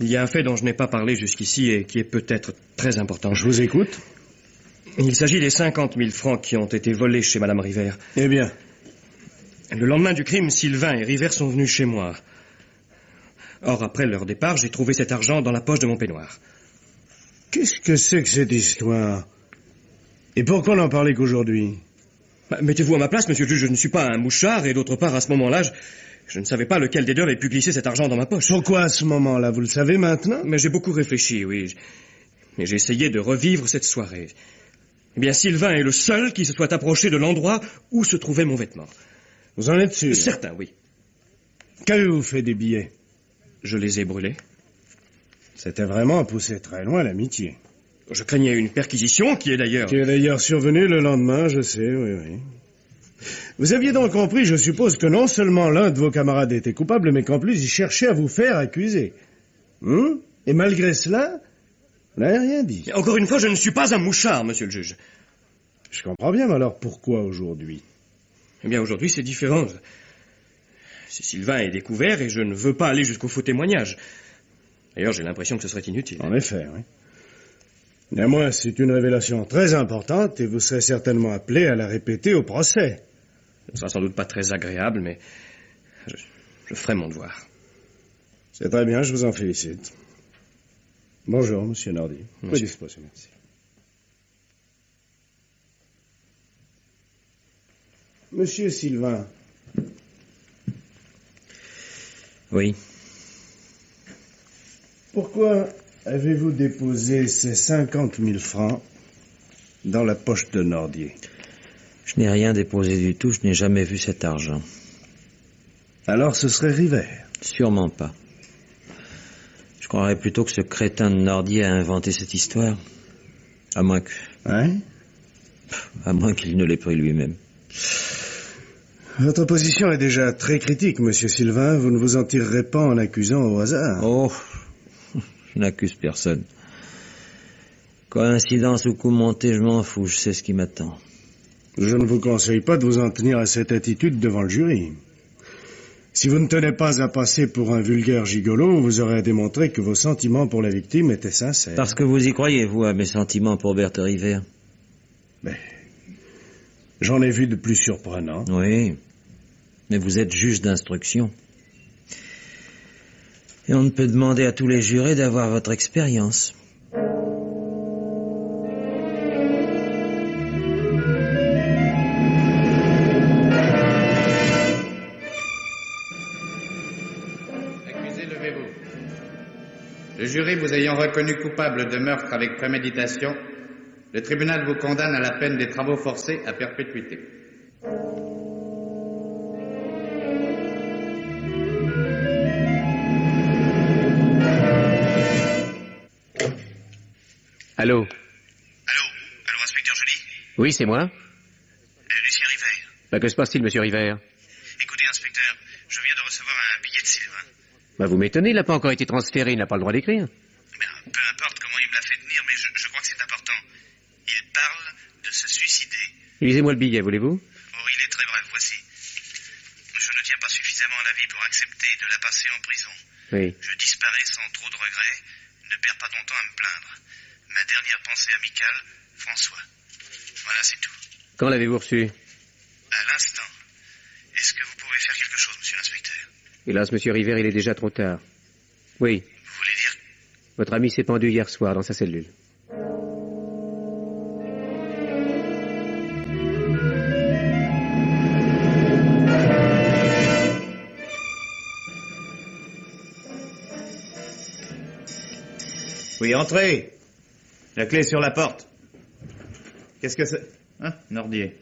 Il y a un fait dont je n'ai pas parlé jusqu'ici et qui est peut-être très important. Je vous écoute. Il s'agit des 50 000 francs qui ont été volés chez Madame River. Eh bien. Le lendemain du crime, Sylvain et River sont venus chez moi. Or, après leur départ, j'ai trouvé cet argent dans la poche de mon peignoir. Qu'est-ce que c'est que cette histoire? Et pourquoi n'en parler qu'aujourd'hui? Mettez-vous à ma place, monsieur le juge, je ne suis pas un mouchard, et d'autre part, à ce moment-là, je ne savais pas lequel des deux avait pu glisser cet argent dans ma poche. Pourquoi à ce moment-là? Vous le savez maintenant? Mais j'ai beaucoup réfléchi, oui. Mais j'ai essayé de revivre cette soirée. Eh bien, Sylvain est le seul qui se soit approché de l'endroit où se trouvait mon vêtement. Vous en êtes sûr? Certain, oui. Qu'avez-vous fait des billets? Je les ai brûlés. C'était vraiment pousser très loin l'amitié. Je craignais une perquisition qui est d'ailleurs survenue le lendemain, je sais, oui. Vous aviez donc compris, je suppose, que non seulement l'un de vos camarades était coupable, mais qu'en plus il cherchait à vous faire accuser. Et malgré cela, vous n'avez rien dit. Encore une fois, je ne suis pas un mouchard, monsieur le juge. Je comprends bien, mais alors pourquoi aujourd'hui? Eh bien, aujourd'hui, c'est différent. Si Sylvain est découvert, et je ne veux pas aller jusqu'au faux témoignage. D'ailleurs, j'ai l'impression que ce serait inutile. En effet, oui. Néanmoins, c'est une révélation très importante, et vous serez certainement appelé à la répéter au procès. Ce ne sera sans doute pas très agréable, mais je ferai mon devoir. C'est très bien, je vous en félicite. Bonjour, monsieur Nordy. Merci. Oui, disposez, merci. Monsieur Sylvain. Oui. Pourquoi avez-vous déposé ces 50 000 francs dans la poche de Nordier? Je n'ai rien déposé du tout, je n'ai jamais vu cet argent. Alors ce serait River? Sûrement pas. Je croirais plutôt que ce crétin de Nordier a inventé cette histoire. À moins que... Hein? À moins qu'il ne l'ait pris lui-même. Votre position est déjà très critique, monsieur Sylvain. Vous ne vous en tirerez pas en accusant au hasard. Oh, je n'accuse personne. Coïncidence ou coup monté, je m'en fous, je sais ce qui m'attend. Je ne vous conseille pas de vous en tenir à cette attitude devant le jury. Si vous ne tenez pas à passer pour un vulgaire gigolo, vous aurez à démontrer que vos sentiments pour la victime étaient sincères. Parce que vous y croyez, vous, à mes sentiments pour Berthe River? Mais j'en ai vu de plus surprenants. Oui, mais vous êtes juge d'instruction. Et on ne peut demander à tous les jurés d'avoir votre expérience. Accusé, levez-vous. Le jury vous ayant reconnu coupable de meurtre avec préméditation, le tribunal vous condamne à la peine des travaux forcés à perpétuité. Allô, inspecteur Joly? oui, c'est moi. Lucien River. Que se passe-t-il, monsieur River? Écoutez, inspecteur, je viens de recevoir un billet de Sylvain. Vous m'étonnez, il n'a pas encore été transféré, il n'a pas le droit d'écrire. Peu importe comment il me l'a fait tenir, mais je crois que c'est important. Il parle de se suicider. Lisez-moi le billet, voulez-vous? Oh, il est très bref, voici. Je ne tiens pas suffisamment à la vie pour accepter de la passer en prison. Oui. Je disparais sans trop de regrets. Ne perds pas ton temps à me plaindre. Ma dernière pensée amicale, François. Voilà, c'est tout. Quand l'avez-vous reçu? À l'instant. Est-ce que vous pouvez faire quelque chose, monsieur l'inspecteur? Hélas, monsieur River, il est déjà trop tard. Oui. Vous voulez dire? Votre ami s'est pendu hier soir dans sa cellule. Oui, entrez. La clé est sur la porte. Qu'est-ce que c'est? Hein, Nordier.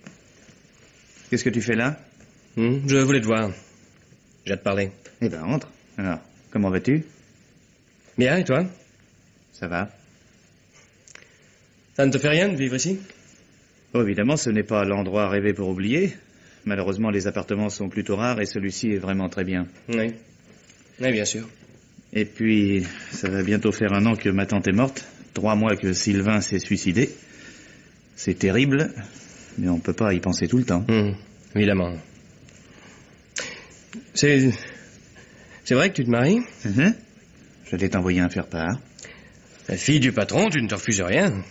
Qu'est-ce que tu fais là? Je voulais te voir. J'ai à te parler. Eh ben, entre. Alors, comment vas-tu? Bien, et toi? Ça va. Ça ne te fait rien de vivre ici? Oh, évidemment, ce n'est pas l'endroit rêvé pour oublier. Malheureusement, les appartements sont plutôt rares et celui-ci est vraiment très bien. Oui. Oui, bien sûr. Et puis, ça va bientôt faire 1 an que ma tante est morte. 3 mois que Sylvain s'est suicidé. C'est terrible, mais on peut pas y penser tout le temps. Évidemment. C'est vrai que tu te maries? J'allais t'envoyer un faire-part. La fille du patron, tu ne te refuses rien.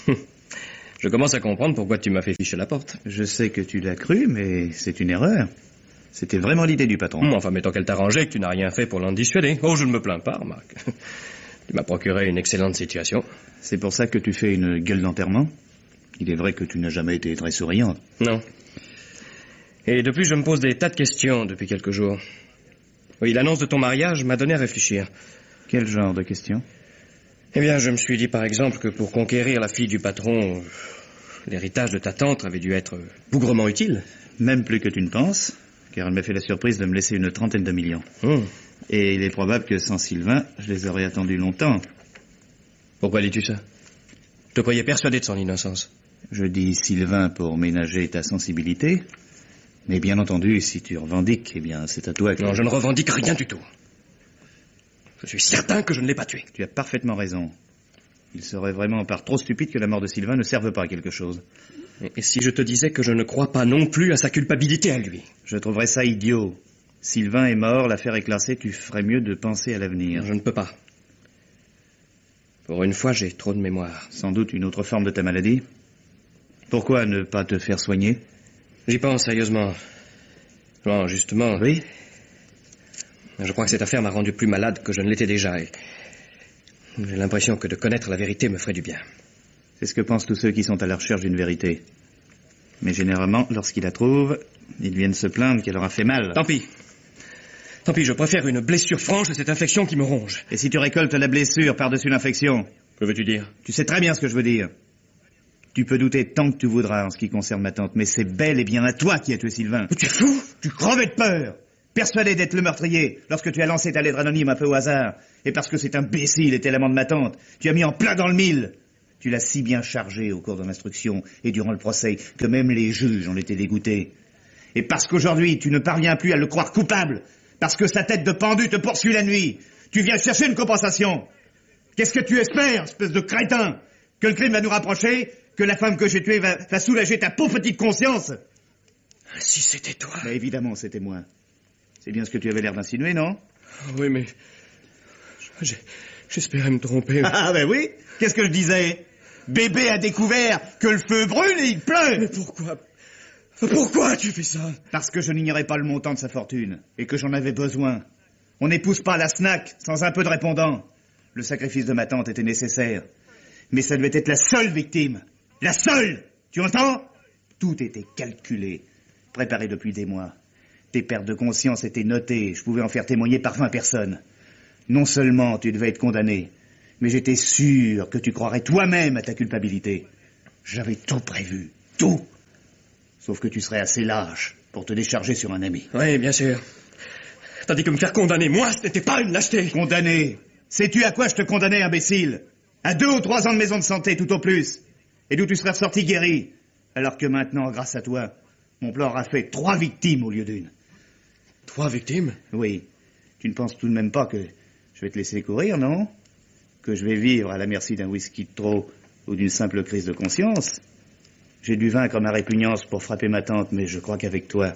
Je commence à comprendre pourquoi tu m'as fait ficher la porte. Je sais que tu l'as cru, mais c'est une erreur. C'était vraiment l'idée du patron. Enfin, mettons qu'elle t'arrangeait, que tu n'as rien fait pour l'en dissuader. Oh, je ne me plains pas, remarque. Tu m'as procuré une excellente situation. C'est pour ça que tu fais une gueule d'enterrement? Il est vrai que tu n'as jamais été très souriante. Non. Et de plus, je me pose des tas de questions depuis quelques jours. Oui, l'annonce de ton mariage m'a donné à réfléchir. Quel genre de questions? Eh bien, je me suis dit, par exemple, que pour conquérir la fille du patron, l'héritage de ta tante avait dû être bougrement utile. Même plus que tu ne penses, car elle m'a fait la surprise de me laisser une 30aine de millions. Et il est probable que sans Sylvain, je les aurais attendus longtemps. Pourquoi dis-tu ça? Je te croyais persuadé de son innocence. Je dis Sylvain pour ménager ta sensibilité. Mais bien entendu, si tu revendiques, eh bien, c'est à toi que... Non, je ne revendique rien du tout. Je suis certain que je ne l'ai pas tué. Tu as parfaitement raison. Il serait vraiment par trop stupide que la mort de Sylvain ne serve pas à quelque chose. Et si je te disais que je ne crois pas non plus à sa culpabilité à lui? Je trouverais ça idiot. Sylvain est mort, l'affaire est classée, tu ferais mieux de penser à l'avenir. Je ne peux pas. Pour une fois, j'ai trop de mémoire. Sans doute une autre forme de ta maladie. Pourquoi ne pas te faire soigner? J'y pense sérieusement. Bon, justement... Oui? Je crois que cette affaire m'a rendu plus malade que je ne l'étais déjà. Et j'ai l'impression que de connaître la vérité me ferait du bien. C'est ce que pensent tous ceux qui sont à la recherche d'une vérité. Mais généralement, lorsqu'ils la trouvent, ils viennent se plaindre qu'elle leur a fait mal. Tant pis. Tant pis, je préfère une blessure franche à cette infection qui me ronge. Et si tu récoltes la blessure par-dessus l'infection? Que veux-tu dire? Tu sais très bien ce que je veux dire. Tu peux douter tant que tu voudras en ce qui concerne ma tante, mais c'est bel et bien à toi qui as tué Sylvain. Tu es fou? Tu crevais de peur, persuadé d'être le meurtrier, lorsque tu as lancé ta lettre anonyme un peu au hasard. Et parce que cet imbécile était l'amant de ma tante, tu as mis en plein dans le mille. Tu l'as si bien chargé au cours de l'instruction et durant le procès que même les juges en étaient dégoûtés. Et parce qu'aujourd'hui, tu ne parviens plus à le croire coupable, parce que sa tête de pendu te poursuit la nuit, tu viens chercher une compensation. Qu'est-ce que tu espères, espèce de crétin? Que le crime va nous rapprocher? Que la femme que j'ai tuée va soulager ta pauvre petite conscience? Si c'était toi... Bah, évidemment, c'était moi. C'est bien ce que tu avais l'air d'insinuer, non? Oui, mais... J'espérais me tromper. Ah, ben oui. Qu'est-ce que je disais? Bébé a découvert que le feu brûle et il pleure. Mais pourquoi? Pourquoi tu fais ça? Parce que je n'ignorais pas le montant de sa fortune et que j'en avais besoin. On n'épouse pas la snack sans un peu de répondant. Le sacrifice de ma tante était nécessaire. Mais ça devait être la seule victime. La seule! Tu entends? Tout était calculé, préparé depuis des mois. Tes pertes de conscience étaient notées, je pouvais en faire témoigner par 20 personnes. Non seulement tu devais être condamné, mais j'étais sûr que tu croirais toi-même à ta culpabilité. J'avais tout prévu, tout. Sauf que tu serais assez lâche pour te décharger sur un ami. Oui, bien sûr. Tandis que me faire condamner, moi, ce n'était pas une lâcheté. Condamné? Sais-tu à quoi je te condamnais, imbécile? À 2 ou 3 ans de maison de santé, tout au plus. Et d'où tu serais ressorti guéri. Alors que maintenant, grâce à toi, mon plan aura fait 3 victimes au lieu d'1. 3 victimes? Oui. Tu ne penses tout de même pas que je vais te laisser courir, non? Que je vais vivre à la merci d'un whisky de trop ou d'une simple crise de conscience? J'ai dû vaincre ma répugnance pour frapper ma tante, mais je crois qu'avec toi,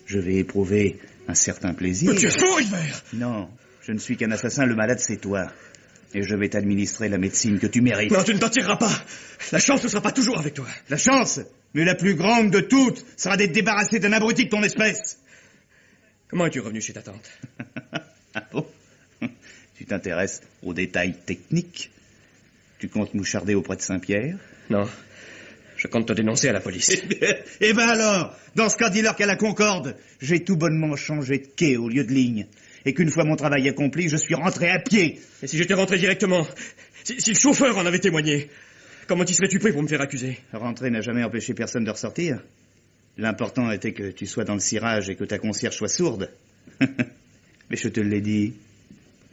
je vais éprouver un certain plaisir. Mais tu es fou, River! Non, je ne suis qu'un assassin, le malade c'est toi. Et je vais t'administrer la médecine que tu mérites. Non, tu ne t'en tireras pas. La chance ne sera pas toujours avec toi. La chance? Mais la plus grande de toutes sera d'être débarrassé d'un abruti de ton espèce. Comment es-tu revenu chez ta tante? Ah bon? Tu t'intéresses aux détails techniques? Tu comptes moucharder auprès de Saint-Pierre? Non. Je compte te dénoncer à la police. Eh ben alors, dans ce cas, dis-leur qu'à la Concorde, j'ai tout bonnement changé de quai au lieu de ligne. Et qu'une fois mon travail accompli, je suis rentré à pied. Et si j'étais rentré directement? Si le chauffeur en avait témoigné? Comment y serais-tu pris pour me faire accuser? Rentrer n'a jamais empêché personne de ressortir. L'important était que tu sois dans le cirage et que ta concierge soit sourde. Mais je te l'ai dit,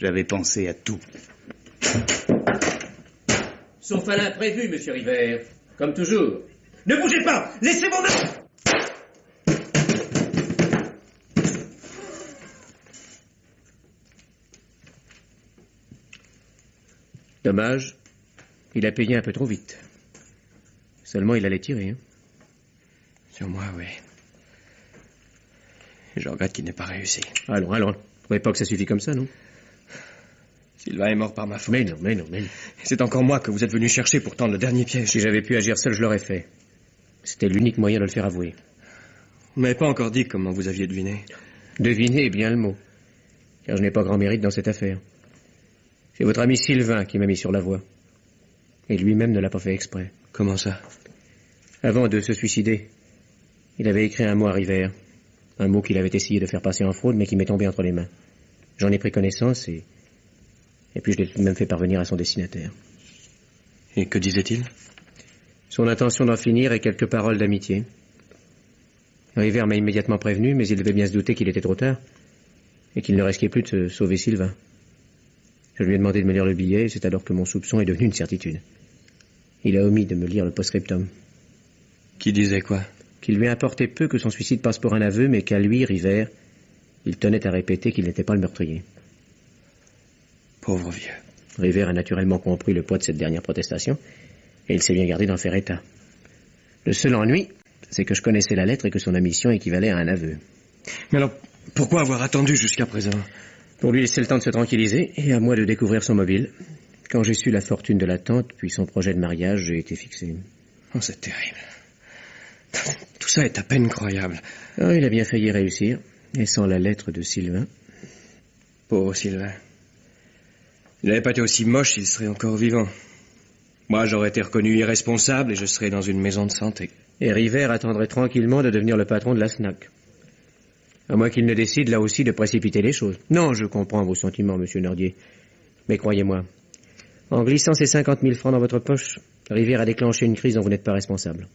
j'avais pensé à tout. Sauf à l'imprévu, monsieur River. Comme toujours. Ne bougez pas! Laissez mon main! Dommage. Il a payé un peu trop vite. Seulement, il allait tirer. Hein. Sur moi, oui. Je regrette qu'il n'ait pas réussi. Allons. Vous trouvez pas que ça suffit comme ça, non? Sylvain est mort par ma faute. Mais non. C'est encore moi que vous êtes venu chercher pour tendre le dernier piège. Si j'avais pu agir seul, je l'aurais fait. C'était l'unique moyen de le faire avouer. Vous m'avez pas encore dit comment vous aviez deviné. Deviner est bien le mot. Car je n'ai pas grand mérite dans cette affaire. C'est votre ami Sylvain qui m'a mis sur la voie. Et lui-même ne l'a pas fait exprès. Comment ça? Avant de se suicider, il avait écrit un mot à River. Un mot qu'il avait essayé de faire passer en fraude, mais qui m'est tombé entre les mains. J'en ai pris connaissance et puis je l'ai tout de même fait parvenir à son destinataire. Et que disait-il? Son intention d'en finir et quelques paroles d'amitié. River m'a immédiatement prévenu, mais il devait bien se douter qu'il était trop tard et qu'il ne risquait plus de sauver Sylvain. Je lui ai demandé de me lire le billet et c'est alors que mon soupçon est devenu une certitude. Il a omis de me lire le post-scriptum. Qui disait quoi? Qu'il lui importait peu que son suicide passe pour un aveu, mais qu'à lui, River, il tenait à répéter qu'il n'était pas le meurtrier. Pauvre vieux. River a naturellement compris le poids de cette dernière protestation, et il s'est bien gardé d'en faire état. Le seul ennui, c'est que je connaissais la lettre et que son omission équivalait à un aveu. Mais alors, pourquoi avoir attendu jusqu'à présent? Pour lui laisser le temps de se tranquilliser, et à moi de découvrir son mobile. Quand j'ai su la fortune de la tante, puis son projet de mariage, j'ai été fixé. Oh, c'est terrible. Tout ça est à peine croyable. Oh, il a bien failli réussir, et sans la lettre de Sylvain. Pauvre Sylvain. Il n'avait pas été aussi moche, il serait encore vivant. Moi, j'aurais été reconnu irresponsable et je serais dans une maison de santé. Et River attendrait tranquillement de devenir le patron de la SNAC. À moins qu'il ne décide là aussi de précipiter les choses. Non, je comprends vos sentiments, monsieur Nordier. Mais croyez-moi, en glissant ces 50 000 francs dans votre poche, River a déclenché une crise dont vous n'êtes pas responsable.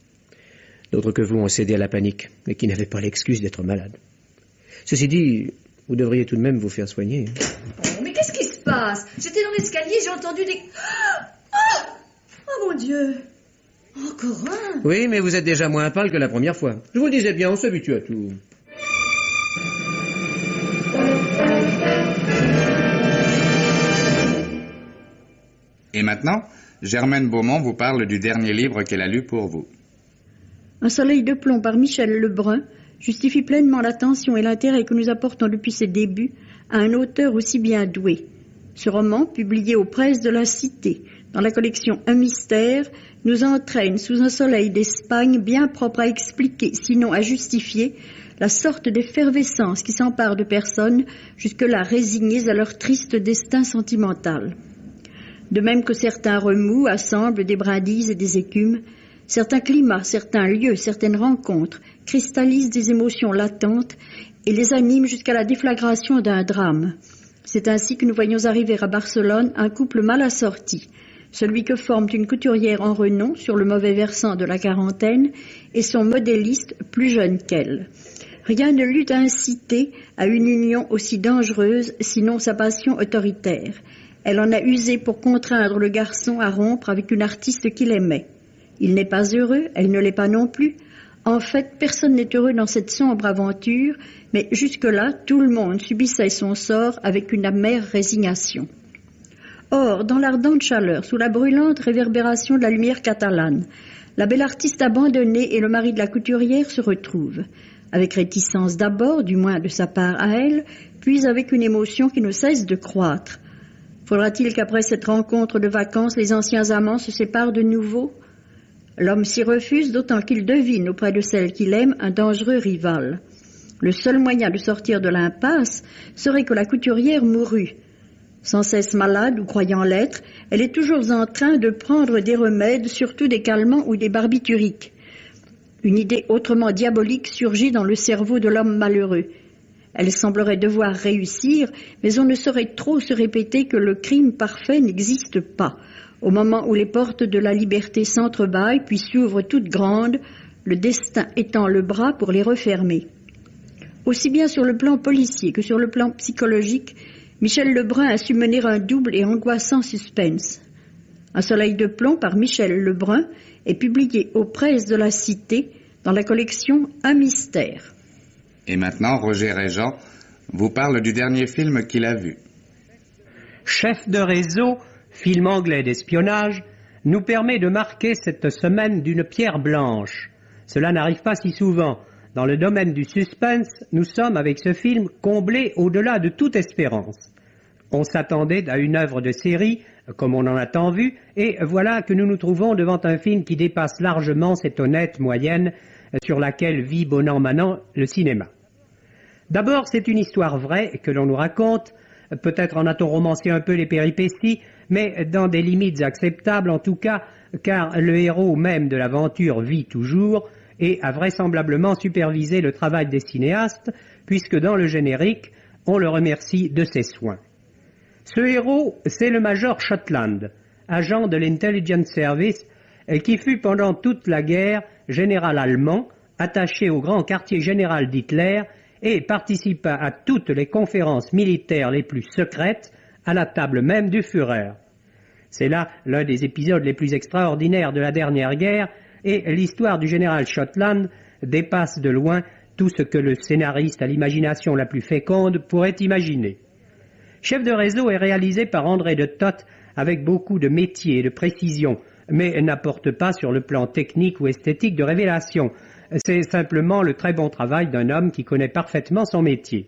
D'autres que vous ont cédé à la panique, mais qui n'avaient pas l'excuse d'être malades. Ceci dit, vous devriez tout de même vous faire soigner. Oh, mais qu'est-ce qui se passe? J'étais dans l'escalier, j'ai entendu des... Oh mon Dieu! Encore un? Oui, mais vous êtes déjà moins pâle que la première fois. Je vous le disais bien, on s'habitue à tout. Et maintenant, Germaine Beaumont vous parle du dernier livre qu'elle a lu pour vous. Un soleil de plomb par Michel Lebrun justifie pleinement l'attention et l'intérêt que nous apportons depuis ses débuts à un auteur aussi bien doué. Ce roman, publié aux presses de la Cité, dans la collection Un mystère, nous entraîne sous un soleil d'Espagne bien propre à expliquer, sinon à justifier, la sorte d'effervescence qui s'empare de personnes jusque-là résignées à leur triste destin sentimental. De même que certains remous assemblent des brindilles et des écumes, certains climats, certains lieux, certaines rencontres cristallisent des émotions latentes et les animent jusqu'à la déflagration d'un drame. C'est ainsi que nous voyons arriver à Barcelone un couple mal assorti, celui que forment une couturière en renom sur le mauvais versant de la quarantaine et son modéliste plus jeune qu'elle. Rien ne l'eût incité à une union aussi dangereuse, sinon sa passion autoritaire. Elle en a usé pour contraindre le garçon à rompre avec une artiste qu'il aimait. Il n'est pas heureux, elle ne l'est pas non plus. En fait, personne n'est heureux dans cette sombre aventure, mais jusque-là, tout le monde subissait son sort avec une amère résignation. Or, dans l'ardente chaleur, sous la brûlante réverbération de la lumière catalane, la belle artiste abandonnée et le mari de la couturière se retrouvent, avec réticence d'abord, du moins de sa part à elle, puis avec une émotion qui ne cesse de croître. Faudra-t-il qu'après cette rencontre de vacances, les anciens amants se séparent de nouveau ? L'homme s'y refuse, d'autant qu'il devine auprès de celle qu'il aime un dangereux rival. Le seul moyen de sortir de l'impasse serait que la couturière mourût. Sans cesse malade ou croyant l'être, elle est toujours en train de prendre des remèdes, surtout des calmants ou des barbituriques. Une idée autrement diabolique surgit dans le cerveau de l'homme malheureux. Elle semblerait devoir réussir, mais on ne saurait trop se répéter que le crime parfait n'existe pas. Au moment où les portes de la liberté s'entrebâillent puis s'ouvrent toutes grandes, le destin étend le bras pour les refermer. Aussi bien sur le plan policier que sur le plan psychologique, Michel Lebrun a su mener un double et angoissant suspense. Un soleil de plomb par Michel Lebrun est publié aux presses de la Cité dans la collection Un mystère. Et maintenant, Roger Régent vous parle du dernier film qu'il a vu. Chef de réseau, film anglais d'espionnage, nous permet de marquer cette semaine d'une pierre blanche. Cela n'arrive pas si souvent. Dans le domaine du suspense, nous sommes avec ce film comblés au-delà de toute espérance. On s'attendait à une œuvre de série, comme on en a tant vu, et voilà que nous nous trouvons devant un film qui dépasse largement cette honnête moyenne sur laquelle vit bon an mal an le cinéma. D'abord, c'est une histoire vraie que l'on nous raconte, peut-être en a-t-on romancé un peu les péripéties, mais dans des limites acceptables en tout cas, car le héros même de l'aventure vit toujours et a vraisemblablement supervisé le travail des cinéastes, puisque dans le générique, on le remercie de ses soins. Ce héros, c'est le major Shotland, agent de l'Intelligence Service, qui fut pendant toute la guerre général allemand, attaché au grand quartier général d'Hitler et participa à toutes les conférences militaires les plus secrètes à la table même du Führer. C'est là l'un des épisodes les plus extraordinaires de la dernière guerre et l'histoire du général Shotland dépasse de loin tout ce que le scénariste à l'imagination la plus féconde pourrait imaginer. Chef de réseau est réalisé par André de Toth avec beaucoup de métier et de précision, mais n'apporte pas sur le plan technique ou esthétique de révélation. C'est simplement le très bon travail d'un homme qui connaît parfaitement son métier.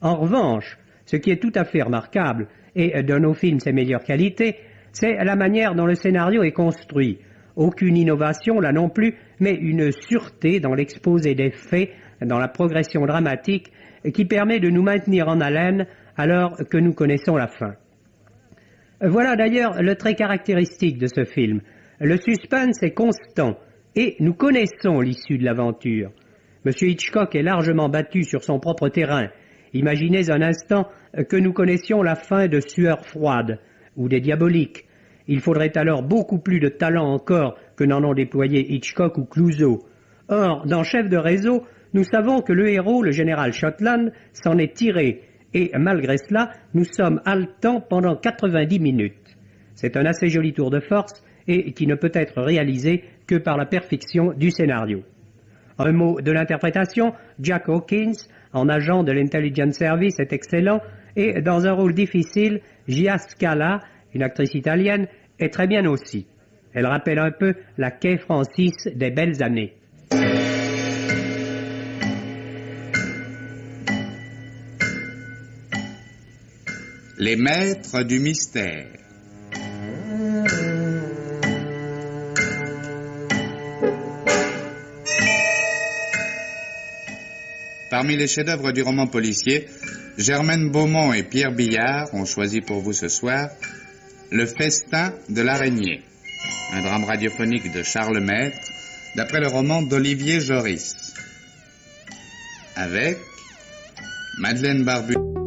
En revanche, ce qui est tout à fait remarquable, et dans nos films ses meilleures qualités, c'est la manière dont le scénario est construit. Aucune innovation là non plus, mais une sûreté dans l'exposé des faits, dans la progression dramatique, qui permet de nous maintenir en haleine alors que nous connaissons la fin. Voilà d'ailleurs le trait caractéristique de ce film. Le suspense est constant et nous connaissons l'issue de l'aventure. M. Hitchcock est largement battu sur son propre terrain. Imaginez un instant que nous connaissions la fin de Sueur froide ou des Diaboliques. Il faudrait alors beaucoup plus de talent encore que n'en ont déployé Hitchcock ou Clouseau. Or, dans Chef de réseau, nous savons que le héros, le général Shotland, s'en est tiré, et malgré cela, nous sommes haletants pendant 90 minutes. C'est un assez joli tour de force, et qui ne peut être réalisé que par la perfection du scénario. Un mot de l'interprétation, Jack Hawkins, en agent de l'Intelligence Service, est excellent, et dans un rôle difficile, Gia Scala, une actrice italienne, est très bien aussi. Elle rappelle un peu la Kay Francis des belles années. Les maîtres du mystère. Parmi les chefs-d'œuvre du roman policier, Germaine Beaumont et Pierre Billard ont choisi pour vous ce soir Le festin de l'araignée, un drame radiophonique de Charles Maître, d'après le roman d'Olivier Joris, avec Madeleine Barbu.